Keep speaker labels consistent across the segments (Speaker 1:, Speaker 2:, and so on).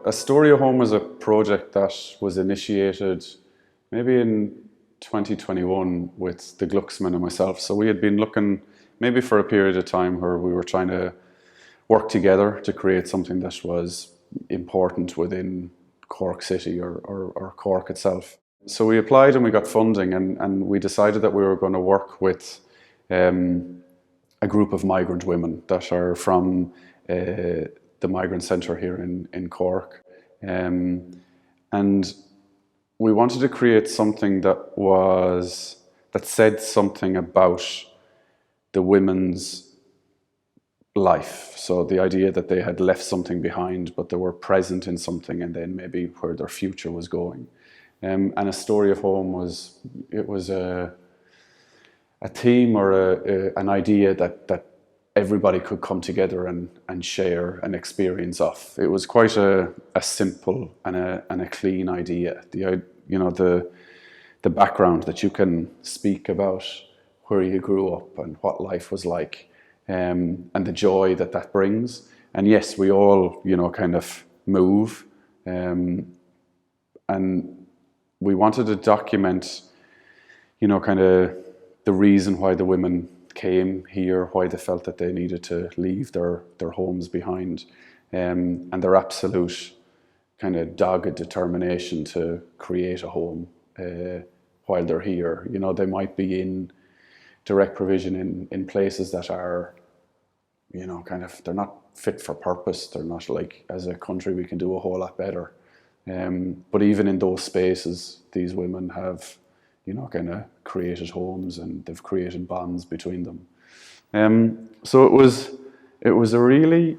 Speaker 1: A Story of Home was a project that was initiated maybe in 2021 with the Glucksman and myself. So we had been looking maybe for a period of time where we were trying to work together to create something that was important within Cork City or Cork itself. So we applied and we got funding, and we decided that we were going to work with a group of migrant women that are from the migrant centre here in Cork. And we wanted to create something that said something about the women's life. So the idea that they had left something behind, but they were present in something, and then maybe where their future was going. And A Story of Home was a theme or an idea that everybody could come together and share an experience of. It was quite a simple and a clean idea. The background that you can speak about where you grew up and what life was like, and the joy that brings. And yes, we all kind of move, and we wanted to document kind of the reason why the women came here, why they felt that they needed to leave their homes behind, and their absolute kind of dogged determination to create a home while they're here. They might be in direct provision in places that are, kind of, they're not fit for purpose. They're not like, as a country, we can do a whole lot better. But even in those spaces, these women have kind of created homes, and they've created bonds between them. So it was a really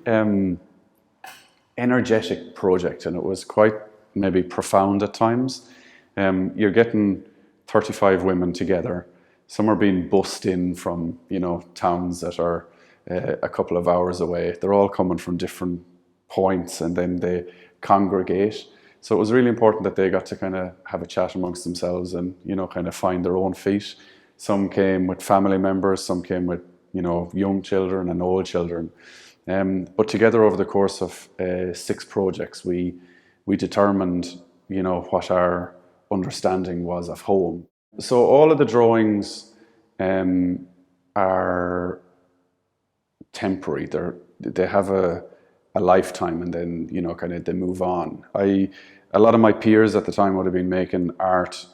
Speaker 1: energetic project, and it was quite maybe profound at times. You're getting 35 women together. Some are being bussed in from towns that are a couple of hours away. They're all coming from different points, and then they congregate. So it was really important that they got to kind of have a chat amongst themselves and, kind of find their own feet. Some came with family members, some came with, young children and old children. But together over the course of 6 projects, we determined, what our understanding was of home. So all of the drawings are temporary. They have a lifetime, and then kind of they move on. A lot of my peers at the time would have been making art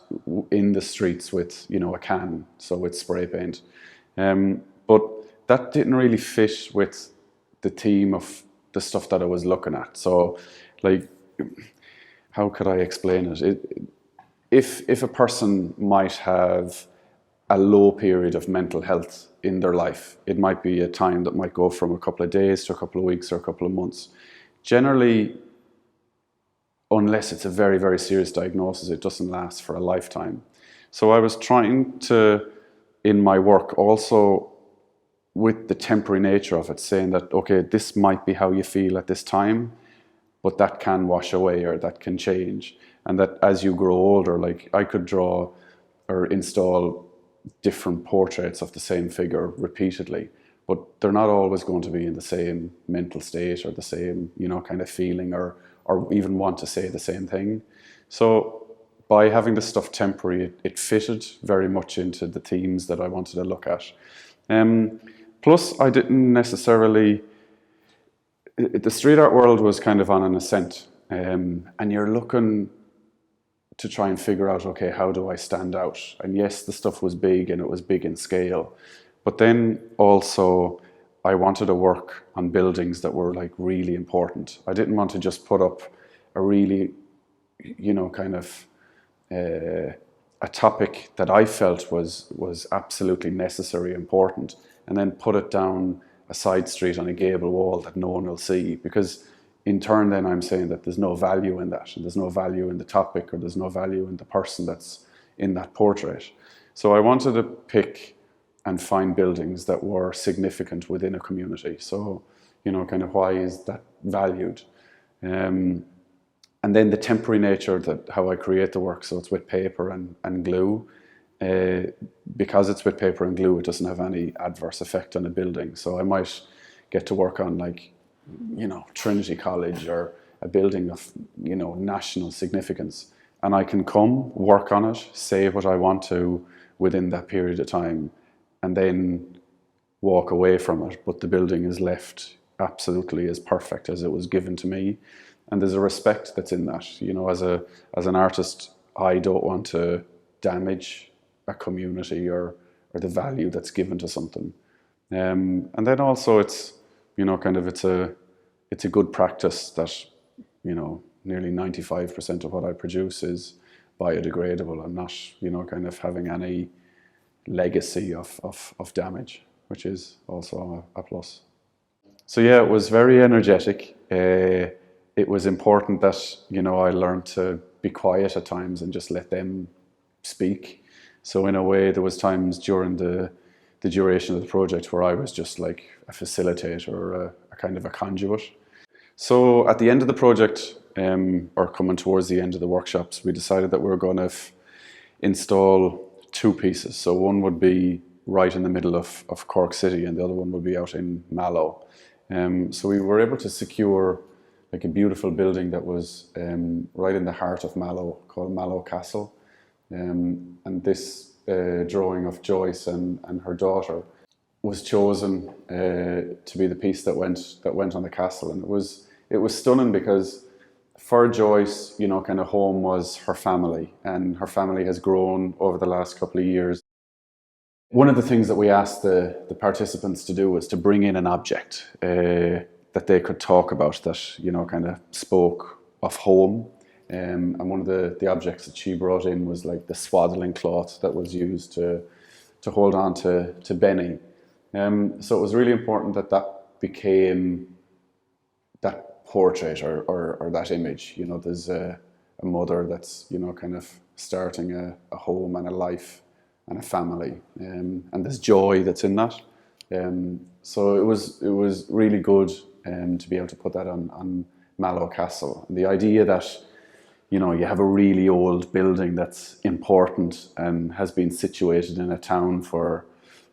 Speaker 1: in the streets with a can, so with spray paint, but that didn't really fit with the theme of the stuff that I was looking at. So, like, how could I explain it? If a person might have a low period of mental health in their life, it might be a time that might go from a couple of days to a couple of weeks or a couple of months. Generally, unless it's a very, very serious diagnosis, it doesn't last for a lifetime. So I was trying to, in my work, also with the temporary nature of it, saying that, okay, this might be how you feel at this time, but that can wash away, or that can change. And that as you grow older, like, I could draw or install different portraits of the same figure repeatedly, but they're not always going to be in the same mental state or the same, kind of feeling, or even want to say the same thing. So by having this stuff temporary, it fitted very much into the themes that I wanted to look at. Plus, I didn't necessarily... The street art world was kind of on an ascent, and you're looking to try and figure out, okay, how do I stand out? And yes, the stuff was big, and it was big in scale, but then also I wanted to work on buildings that were like really important. I didn't want to just put up a really, kind of a topic that I felt was absolutely necessary, important, and then put it down a side street on a gable wall that no one will see, because in turn then I'm saying that there's no value in that, and there's no value in the topic, or there's no value in the person that's in that portrait. So I wanted to pick and find buildings that were significant within a community. So, kind of, why is that valued? And then the temporary nature, that how I create the work, so it's with paper and glue. Because it's with paper and glue, it doesn't have any adverse effect on a building. So I might get to work on, like, Trinity College or a building of, you know, national significance, and I can come, work on it, say what I want to within that period of time, and then walk away from it, but the building is left absolutely as perfect as it was given to me. And there's a respect that's in that. You know, as an artist, I don't want to damage a community or the value that's given to something. And then also it's, you know, kind of it's a good practice that, you know, nearly 95% of what I produce is biodegradable. I'm not, you know, kind of having any legacy of damage, which is also a plus. So yeah, it was very energetic. It was important that, you know, I learned to be quiet at times and just let them speak. So in a way, there was times during the duration of the project where I was just like a facilitator or a kind of a conduit. So at the end of the project, or coming towards the end of the workshops, we decided that we were going to install two pieces. So one would be right in the middle of Cork City, and the other one would be out in Mallow. So we were able to secure like a beautiful building that was right in the heart of Mallow, called Mallow Castle. And this drawing of Joyce and her daughter was chosen to be the piece that went on the castle, and it was stunning because for Joyce, you know, kind of home was her family, and her family has grown over the last couple of years. One of the things that we asked the participants to do was to bring in an object that they could talk about that, you know, kind of spoke of home. And one of the objects that she brought in was like the swaddling cloth that was used to hold on to Benny. So it was really important that became that portrait or that image. You know, there's a mother that's, you know, kind of starting a home and a life and a family, and there's joy that's in that. So it was really good to be able to put that on Mallow Castle. And the idea that, you know, you have a really old building that's important and has been situated in a town for,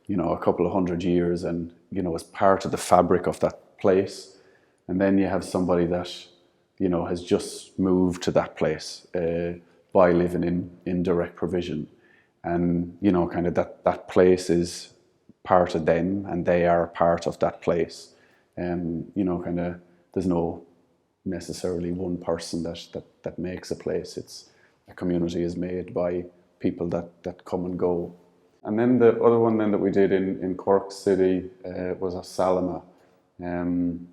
Speaker 1: you know, a couple of 100 years, and, you know, is part of the fabric of that place. And then you have somebody that, you know, has just moved to that place by living in direct provision. And, you know, kind of that place is part of them, and they are part of that place. You know, kind of, there's no necessarily one person that makes a place. It's a community is made by people that come and go. And then the other one then that we did in Cork City was a Salama. And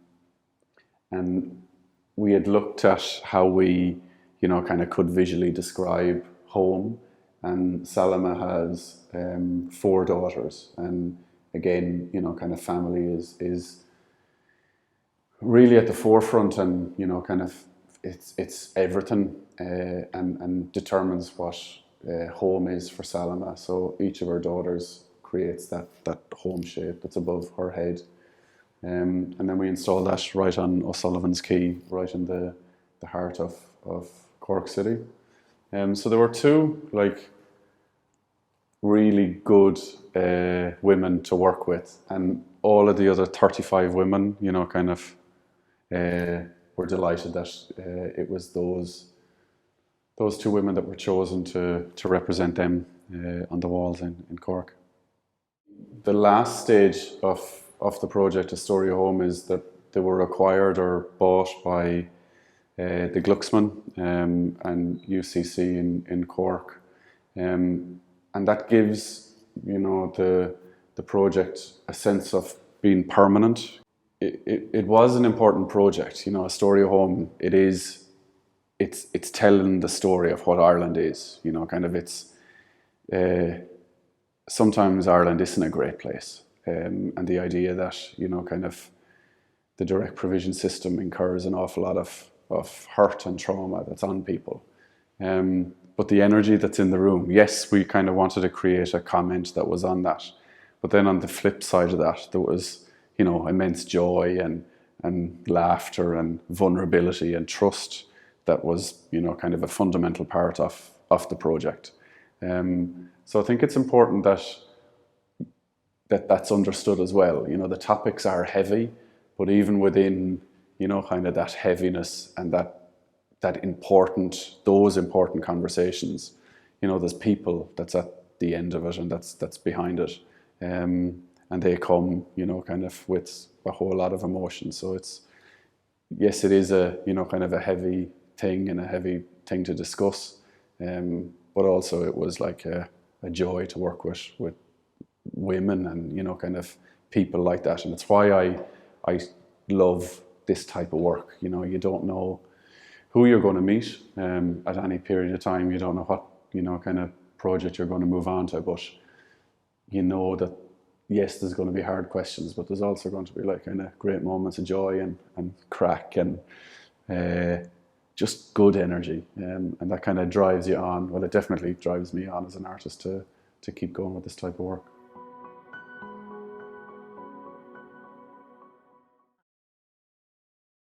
Speaker 1: we had looked at how we, you know, kind of could visually describe home. And Salama has 4 daughters, and again, you know, kind of family is really at the forefront, and, you know, kind of it's everything, and determines what home is for Salama. So each of her daughters creates that home shape that's above her head, and then we installed that right on O'Sullivan's Quay, right in the heart of Cork City. So there were 2 like really good women to work with, and all of the other 35 women, you know, kind of were delighted that it was those 2 women that were chosen to represent them on the walls in Cork. The last stage of the project, A Story of Home, is that they were acquired or bought by the Glucksman and UCC in Cork. And that gives, you know, the project a sense of being permanent. It was an important project, you know. A Story of Home, it's telling the story of what Ireland is, you know, kind of. It's sometimes Ireland isn't a great place, and the idea that, you know, kind of the direct provision system incurs an awful lot of hurt and trauma that's on people. But the energy that's in the room, yes, we kind of wanted to create a comment that was on that. But then on the flip side of that, there was, you know, immense joy and laughter and vulnerability and trust that was, you know, kind of a fundamental part of the project. So I think it's important that's understood as well. You know, the topics are heavy, but even within, you know, kind of that heaviness and those important conversations. You know, there's people that's at the end of it and that's behind it, and they come, you know, kind of with a whole lot of emotion. So yes, it is a, you know, kind of a heavy thing and a heavy thing to discuss, but also it was like a joy to work with women and, you know, kind of people like that. And it's why I love this type of work. You know, you don't know who you're going to meet at any period of time. You don't know what, you know, kind of project you're going to move on to, but you know that yes, there's going to be hard questions, but there's also going to be like kind of great moments of joy and crack and just good energy, and that kind of drives you on. Well, it definitely drives me on as an artist to keep going with this type of work.